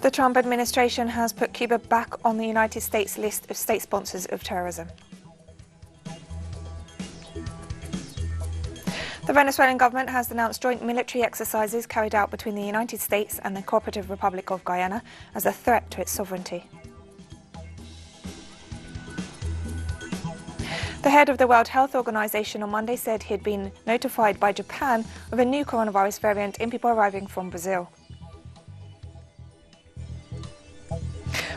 The Trump administration has put Cuba back on the United States list of state sponsors of terrorism. The Venezuelan government has denounced joint military exercises carried out between the United States and the Cooperative Republic of Guayana as a threat to its sovereignty. The head of the World Health Organization on Monday said he had been notified by Japan of a new coronavirus variant in people arriving from Brazil.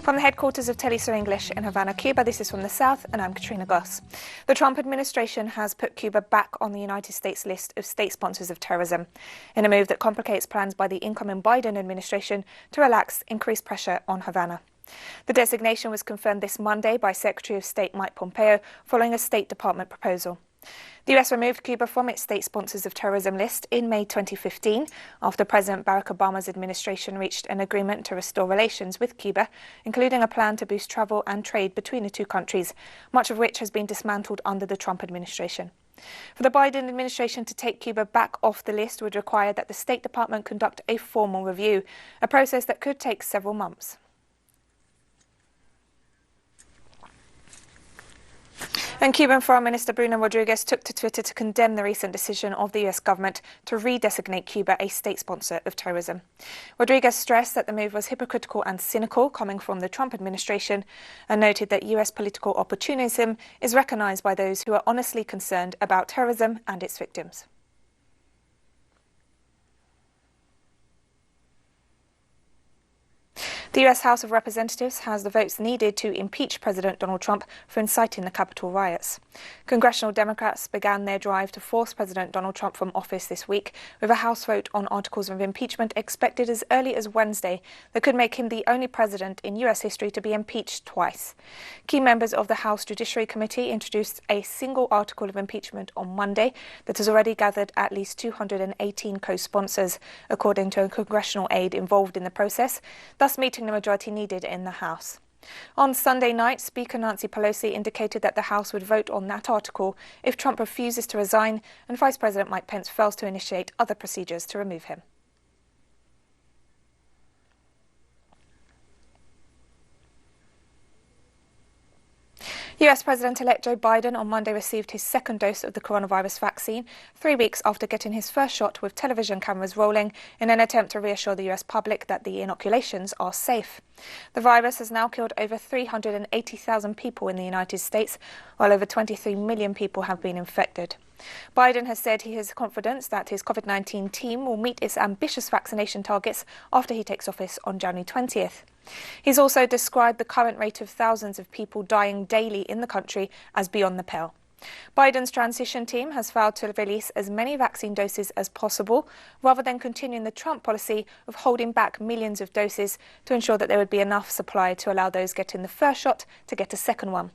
From the headquarters of teleSUR English in Havana, Cuba, this is From the South, and I'm Katrina Goss. The Trump administration has put Cuba back on the United States list of state sponsors of terrorism, in a move that complicates plans by the incoming Biden administration to relax increased pressure on Havana. The designation was confirmed this Monday by Secretary of State Mike Pompeo following a State Department proposal. The US removed Cuba from its state sponsors of terrorism list in May 2015 after President Barack Obama's administration reached an agreement to restore relations with Cuba, including a plan to boost travel and trade between the two countries, much of which has been dismantled under the Trump administration. For the Biden administration to take Cuba back off the list would require that the State Department conduct a formal review, a process that could take several months. And Cuban Foreign Minister Bruno Rodriguez took to Twitter to condemn the recent decision of the US government to redesignate Cuba a state sponsor of terrorism. Rodriguez stressed that the move was hypocritical and cynical coming from the Trump administration and noted that US political opportunism is recognized by those who are honestly concerned about terrorism and its victims. The US House of Representatives has the votes needed to impeach President Donald Trump for inciting the Capitol riots. Congressional Democrats began their drive to force President Donald Trump from office this week, with a House vote on articles of impeachment expected as early as Wednesday that could make him the only president in US history to be impeached twice. Key members of the House Judiciary Committee introduced a single article of impeachment on Monday that has already gathered at least 218 co-sponsors, according to a congressional aide involved in the process, thus meeting the majority needed in the House. On Sunday night, Speaker Nancy Pelosi indicated that the House would vote on that article if Trump refuses to resign and Vice President Mike Pence fails to initiate other procedures to remove him. US President-elect Joe Biden on Monday received his second dose of the coronavirus vaccine, 3 weeks after getting his first shot, with television cameras rolling in an attempt to reassure the US public that the inoculations are safe. The virus has now killed over 380,000 people in the United States, while over 23 million people have been infected. Biden has said he has confidence that his COVID-19 team will meet its ambitious vaccination targets after he takes office on January 20th. He's also described the current rate of thousands of people dying daily in the country as beyond the pale. Biden's transition team has vowed to release as many vaccine doses as possible, rather than continuing the Trump policy of holding back millions of doses to ensure that there would be enough supply to allow those getting the first shot to get a second one.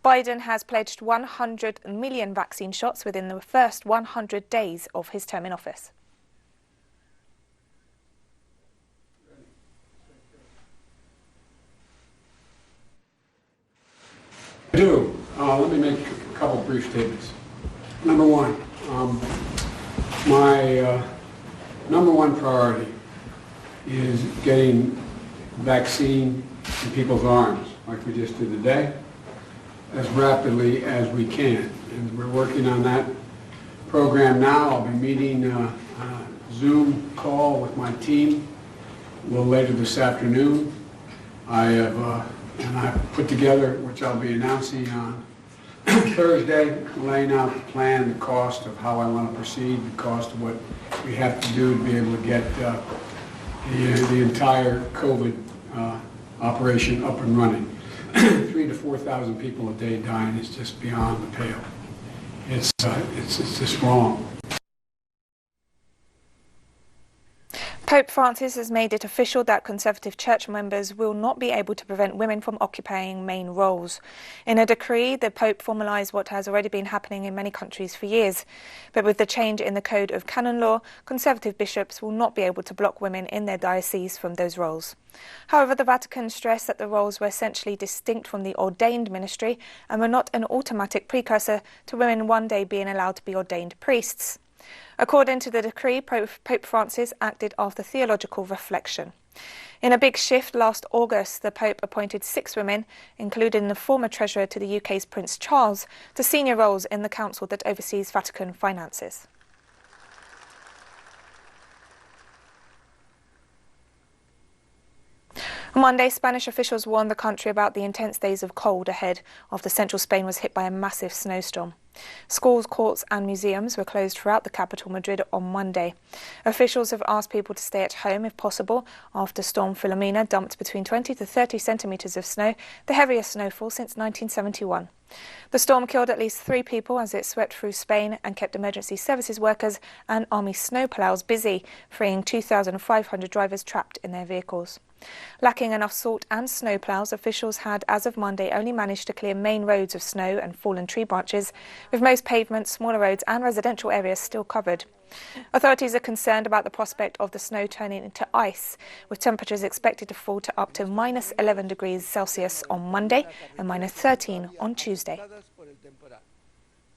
Biden has pledged 100 million vaccine shots within the first 100 days of his term in office. Let me make a couple brief statements. Number one, my number one priority is getting vaccine in people's arms, like we just did today, as rapidly as we can. And we're working on that program now. I'll be meeting on a Zoom call with my team a little later this afternoon. I've put together, which I'll be announcing on Thursday, laying out the plan, the cost of how I want to proceed, the cost of what we have to do to be able to get the entire COVID operation up and running. 3,000 to 4,000 people a day dying is just beyond the pale. It's just wrong. Pope Francis has made it official that Conservative church members will not be able to prevent women from occupying main roles. In a decree, the Pope formalised what has already been happening in many countries for years. But with the change in the Code of Canon Law, Conservative bishops will not be able to block women in their diocese from those roles. However, the Vatican stressed that the roles were essentially distinct from the ordained ministry and were not an automatic precursor to women one day being allowed to be ordained priests. According to the decree, Pope Francis acted after theological reflection. In a big shift last August, the Pope appointed 6 women, including the former Treasurer to the UK's Prince Charles, to senior roles in the council that oversees Vatican finances. On Monday, Spanish officials warned the country about the intense days of cold ahead after central Spain was hit by a massive snowstorm. Schools, courts and museums were closed throughout the capital, Madrid, on Monday. Officials have asked people to stay at home if possible after Storm Filomena dumped between 20 to 30 centimetres of snow, the heaviest snowfall since 1971. The storm killed at least 3 people as it swept through Spain and kept emergency services workers and army snowplows busy, freeing 2,500 drivers trapped in their vehicles. Lacking enough salt and snowplows, officials had, as of Monday, only managed to clear main roads of snow and fallen tree branches, with most pavements, smaller roads and residential areas still covered. Authorities are concerned about the prospect of the snow turning into ice, with temperatures expected to fall to up to minus 11 degrees Celsius on Monday and minus 13 on Tuesday.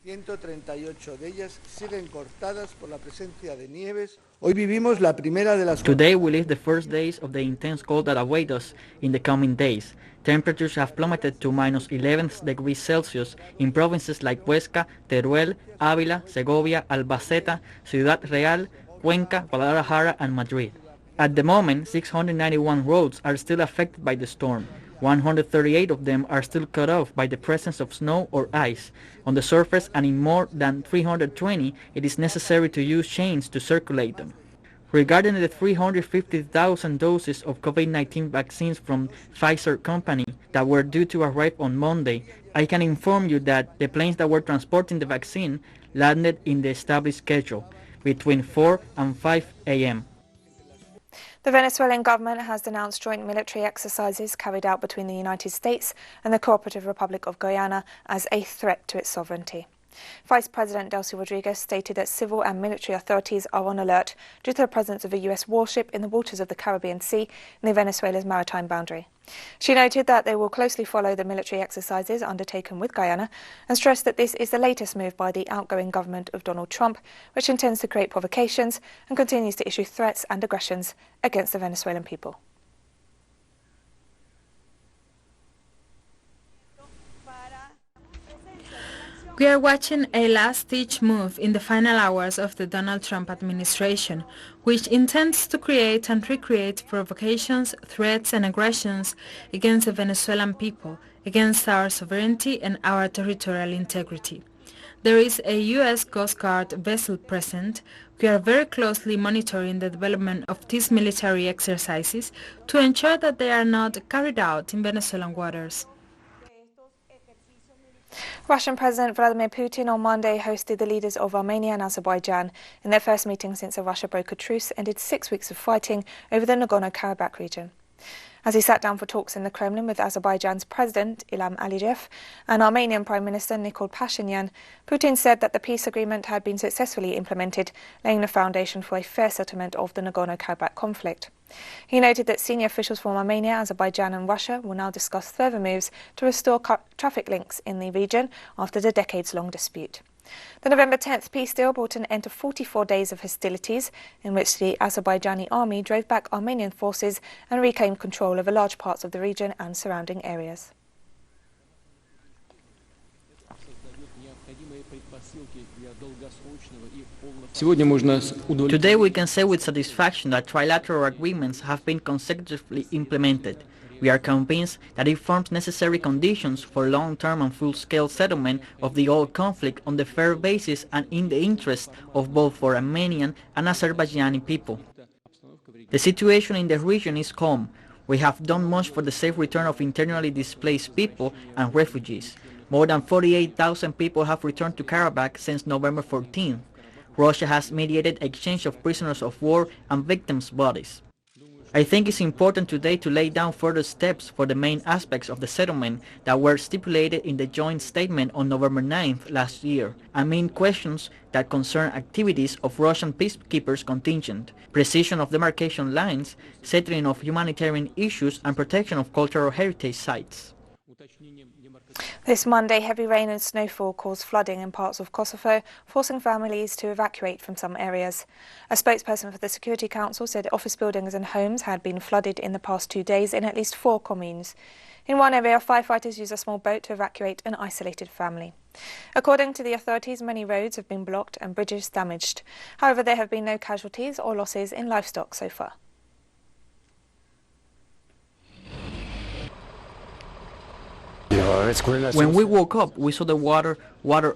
138 de ellas siguen cortadas por la presencia de nieves. Hoy vivimos la primera de las... Today we live the first days of the intense cold that await us in the coming days. Temperatures have plummeted to minus 11 degrees Celsius in provinces like Huesca, Teruel, Ávila, Segovia, Albacete, Ciudad Real, Cuenca, Guadalajara and Madrid. At the moment, 691 roads are still affected by the storm. 138 of them are still cut off by the presence of snow or ice on the surface, and in more than 320 it is necessary to use chains to circulate them. Regarding the 350,000 doses of COVID-19 vaccines from Pfizer company that were due to arrive on Monday, I can inform you that the planes that were transporting the vaccine landed in the established schedule between 4 and 5 a.m. The Venezuelan government has denounced joint military exercises carried out between the United States and the Cooperative Republic of Guyana as a threat to its sovereignty. Vice President Delcy Rodriguez stated that civil and military authorities are on alert due to the presence of a US warship in the waters of the Caribbean Sea near Venezuela's maritime boundary. She noted that they will closely follow the military exercises undertaken with Guyana and stressed that this is the latest move by the outgoing government of Donald Trump, which intends to create provocations and continues to issue threats and aggressions against the Venezuelan people. We are watching a last-ditch move in the final hours of the Donald Trump administration, which intends to create and recreate provocations, threats and aggressions against the Venezuelan people, against our sovereignty and our territorial integrity. There is a U.S. Coast Guard vessel present. We are very closely monitoring the development of these military exercises to ensure that they are not carried out in Venezuelan waters. Russian President Vladimir Putin on Monday hosted the leaders of Armenia and Azerbaijan in their first meeting since the Russia broke a truce ended 6 weeks of fighting over the Nagorno-Karabakh region. As he sat down for talks in the Kremlin with Azerbaijan's President Ilham Aliyev and Armenian Prime Minister Nikol Pashinyan, Putin said that the peace agreement had been successfully implemented, laying the foundation for a fair settlement of the Nagorno-Karabakh conflict. He noted that senior officials from Armenia, Azerbaijan and Russia will now discuss further moves to restore traffic links in the region after the decades-long dispute. The November 10th peace deal brought an end to 44 days of hostilities in which the Azerbaijani army drove back Armenian forces and reclaimed control over large parts of the region and surrounding areas. Today we can say with satisfaction that trilateral agreements have been consecutively implemented. We are convinced that it forms necessary conditions for long-term and full-scale settlement of the old conflict on the fair basis and in the interest of both the Armenian and Azerbaijani people. The situation in the region is calm. We have done much for the safe return of internally displaced people and refugees. More than 48,000 people have returned to Karabakh since November 14th. Russia has mediated exchange of prisoners of war and victims' bodies. I think it's important today to lay down further steps for the main aspects of the settlement that were stipulated in the joint statement on November 9th last year, and main questions that concern activities of Russian peacekeepers contingent, precision of demarcation lines, settling of humanitarian issues and protection of cultural heritage sites. This Monday, heavy rain and snowfall caused flooding in parts of Kosovo, forcing families to evacuate from some areas. A spokesperson for the Security Council said office buildings and homes had been flooded in the past 2 days in at least 4 communes. In one area, firefighters used a small boat to evacuate an isolated family. According to the authorities, many roads have been blocked and bridges damaged. However, there have been no casualties or losses in livestock so far. When we woke up, we saw the water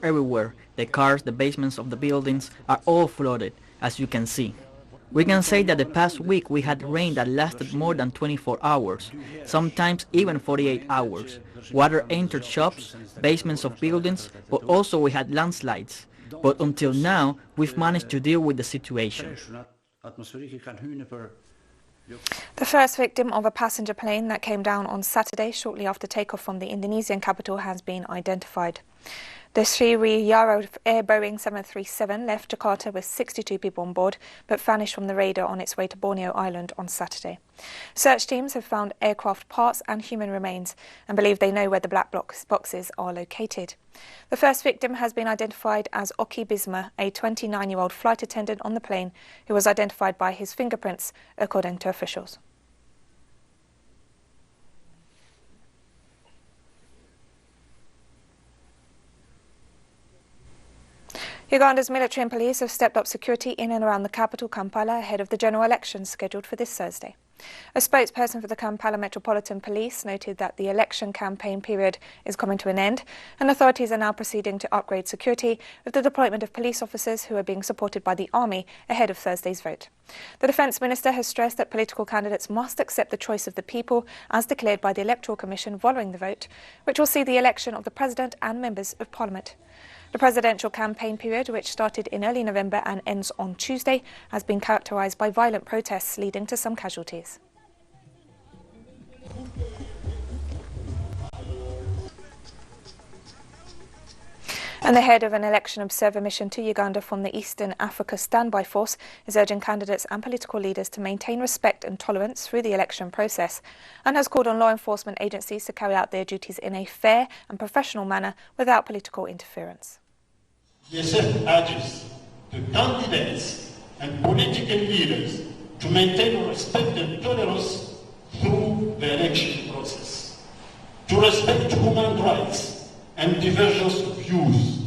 everywhere. The cars, the basements of the buildings are all flooded, as you can see. We can say that the past week we had rain that lasted more than 24 hours, sometimes even 48 hours. Water entered shops, basements of buildings, but also we had landslides. But until now, we've managed to deal with the situation. The first victim of a passenger plane that came down on Saturday shortly after takeoff from the Indonesian capital has been identified. The Sriwijaya Air Boeing 737 left Jakarta with 62 people on board, but vanished from the radar on its way to Borneo Island on Saturday. Search teams have found aircraft parts and human remains and believe they know where the black boxes are located. The first victim has been identified as Oki Bisma, a 29-year-old flight attendant on the plane who was identified by his fingerprints, according to officials. Uganda's military and police have stepped up security in and around the capital, Kampala, ahead of the general elections scheduled for this Thursday. A spokesperson for the Kampala Metropolitan Police noted that the election campaign period is coming to an end, and authorities are now proceeding to upgrade security with the deployment of police officers who are being supported by the army ahead of Thursday's vote. The Defence Minister has stressed that political candidates must accept the choice of the people as declared by the Electoral Commission following the vote, which will see the election of the President and members of Parliament. The presidential campaign period, which started in early November and ends on Tuesday, has been characterised by violent protests leading to some casualties. And the head of an election observer mission to Uganda from the Eastern Africa Standby Force is urging candidates and political leaders to maintain respect and tolerance through the election process, and has called on law enforcement agencies to carry out their duties in a fair and professional manner without political interference. GSF urges the candidates and political leaders to maintain respect and tolerance through the election process, to respect human rights and divergence of views.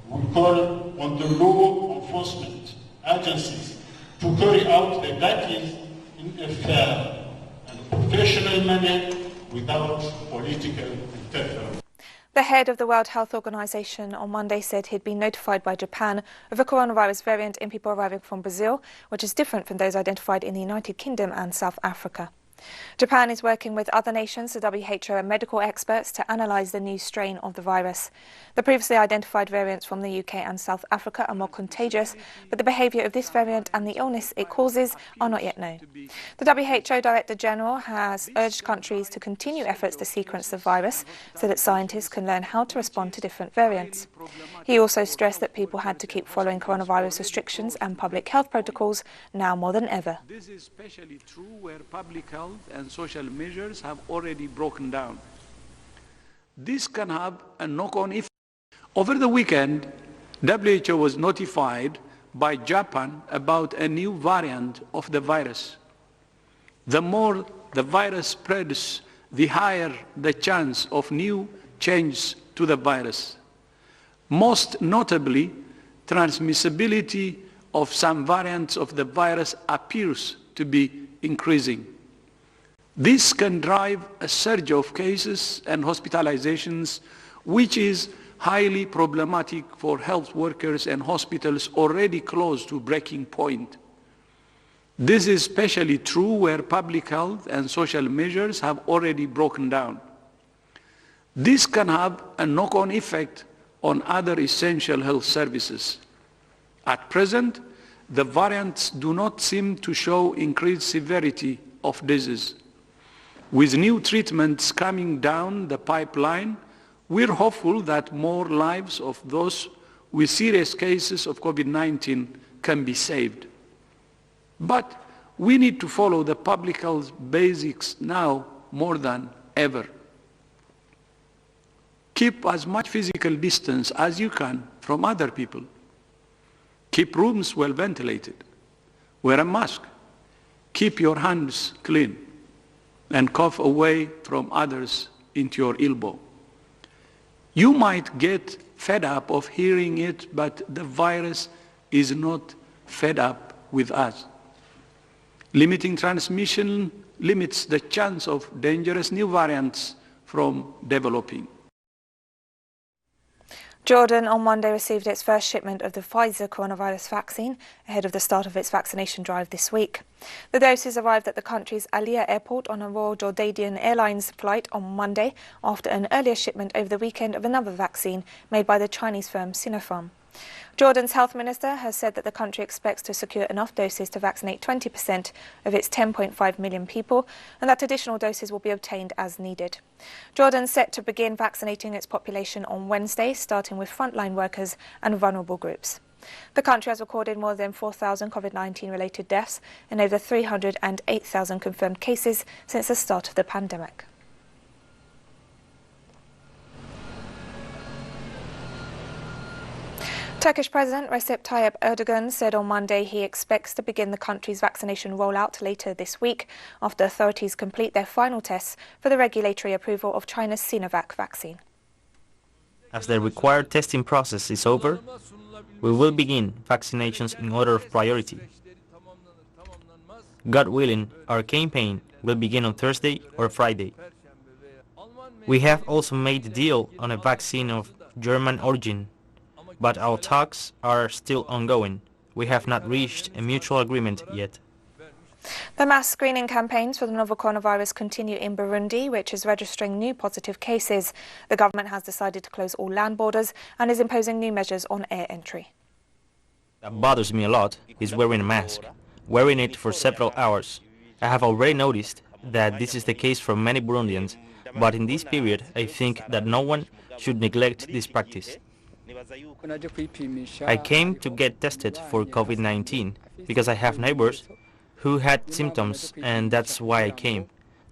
We call on the law enforcement agencies to carry out their duties in a fair and professional manner without political interference. The head of the World Health Organization on Monday said he'd been notified by Japan of a coronavirus variant in people arriving from Brazil, which is different from those identified in the United Kingdom and South Africa. Japan is working with other nations, the WHO and medical experts to analyse the new strain of the virus. The previously identified variants from the UK and South Africa are more contagious, but the behaviour of this variant and the illness it causes are not yet known. The WHO Director General has urged countries to continue efforts to sequence the virus so that scientists can learn how to respond to different variants. He also stressed that people had to keep following coronavirus restrictions and public health protocols now more than ever. This is especially true where public health and social measures have already broken down. This can have a knock-on effect. Over the weekend, WHO was notified by Japan about a new variant of the virus. The more the virus spreads, the higher the chance of new changes to the virus. Most notably, transmissibility of some variants of the virus appears to be increasing. This can drive a surge of cases and hospitalizations, which is highly problematic for health workers and hospitals already close to breaking point. This is especially true where public health and social measures have already broken down. This can have a knock-on effect on other essential health services. At present, the variants do not seem to show increased severity of disease. With new treatments coming down the pipeline, we're hopeful that more lives of those with serious cases of COVID-19 can be saved. But we need to follow the public health basics now more than ever. Keep as much physical distance as you can from other people. Keep rooms well ventilated. Wear a mask. Keep your hands clean and cough away from others into your elbow. You might get fed up of hearing it, but the virus is not fed up with us. Limiting transmission limits the chance of dangerous new variants from developing. Jordan on Monday received its first shipment of the Pfizer coronavirus vaccine ahead of the start of its vaccination drive this week. The doses arrived at the country's Aliyah airport on a Royal Jordanian Airlines flight on Monday after an earlier shipment over the weekend of another vaccine made by the Chinese firm Sinopharm. Jordan's health minister has said that the country expects to secure enough doses to vaccinate 20% of its 10.5 million people and that additional doses will be obtained as needed. Jordan's set to begin vaccinating its population on Wednesday, starting with frontline workers and vulnerable groups. The country has recorded more than 4,000 COVID-19 related deaths and over 308,000 confirmed cases since the start of the pandemic. Turkish President Recep Tayyip Erdogan said on Monday he expects to begin the country's vaccination rollout later this week after authorities complete their final tests for the regulatory approval of China's Sinovac vaccine. As the required testing process is over, we will begin vaccinations in order of priority. God willing, our campaign will begin on Thursday or Friday. We have also made a deal on a vaccine of German origin, but our talks are still ongoing. We have not reached a mutual agreement yet. The mass screening campaigns for the novel coronavirus continue in Burundi, which is registering new positive cases. The government has decided to close all land borders and is imposing new measures on air entry. What bothers me a lot is wearing a mask, wearing it for several hours. I have already noticed that this is the case for many Burundians, but in this period I think that no one should neglect this practice. I came to get tested for COVID-19 because I have neighbors who had symptoms, and that's why I came,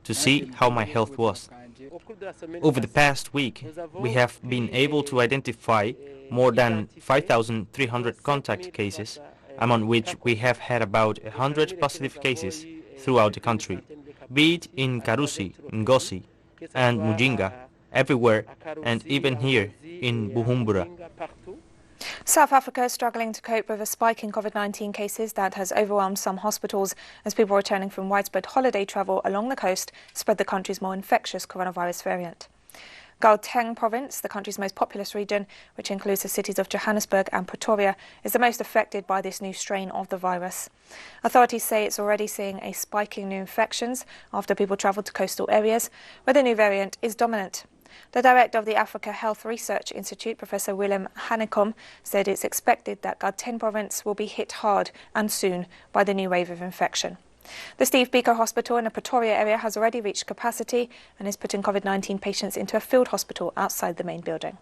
to see how my health was. Over the past week, we have been able to identify more than 5,300 contact cases, among which we have had about 100 positive cases throughout the country, be it in Karusi, Ngozi, and Mujinga, everywhere, and even here in Bujumbura. South Africa is struggling to cope with a spike in COVID-19 cases that has overwhelmed some hospitals as people returning from widespread holiday travel along the coast spread the country's more infectious coronavirus variant. Gauteng province, the country's most populous region, which includes the cities of Johannesburg and Pretoria, is the most affected by this new strain of the virus. Authorities say it's already seeing a spike in new infections after people travel to coastal areas where the new variant is dominant. The director of the Africa Health Research Institute, Professor Willem Hanekom, said it's expected that Gauteng province will be hit hard and soon by the new wave of infection. The Steve Biko Hospital in the Pretoria area has already reached capacity and is putting COVID-19 patients into a field hospital outside the main building.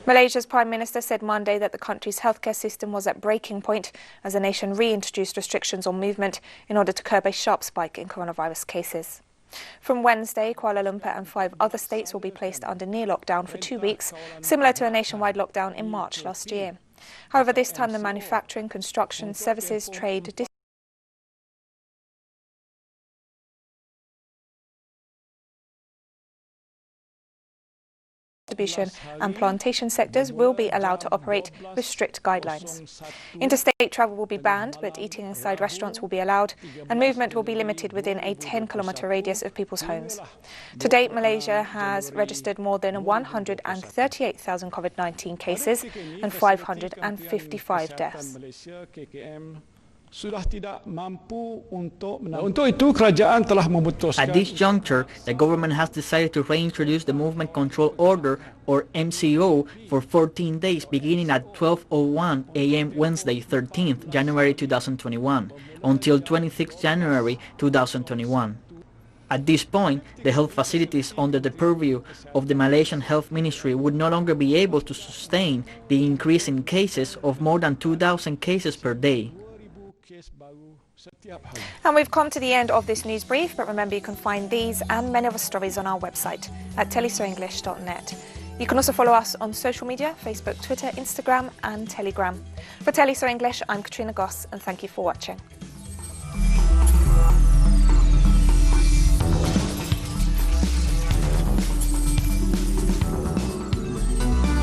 Malaysia's Prime Minister said Monday that the country's healthcare system was at breaking point as the nation reintroduced restrictions on movement in order to curb a sharp spike in coronavirus cases. From Wednesday, Kuala Lumpur and 5 other states will be placed under near lockdown for 2 weeks, similar to a nationwide lockdown in March last year. However, this time the manufacturing, construction, services, trade, distribution and plantation sectors will be allowed to operate with strict guidelines. Interstate travel will be banned, but eating inside restaurants will be allowed, and movement will be limited within a 10-kilometre radius of people's homes. To date, Malaysia has registered more than 138,000 COVID-19 cases and 555 deaths. Sudah tidak mampu untuk itu kerajaan telah memutuskan. At this juncture, the government has decided to reintroduce the Movement Control Order, or MCO, for 14 days beginning at 12:01 a.m. Wednesday, 13th January 2021, until 26th January 2021. At this point, the health facilities under the purview of the Malaysian Health Ministry would no longer be able to sustain the increase in cases of more than 2,000 cases per day. And we've come to the end of this news brief, but remember you can find these and many other stories on our website at telesurenglish.net. You can also follow us on social media, Facebook, Twitter, Instagram and Telegram. For teleSUR English, I'm Katrina Goss and thank you for watching.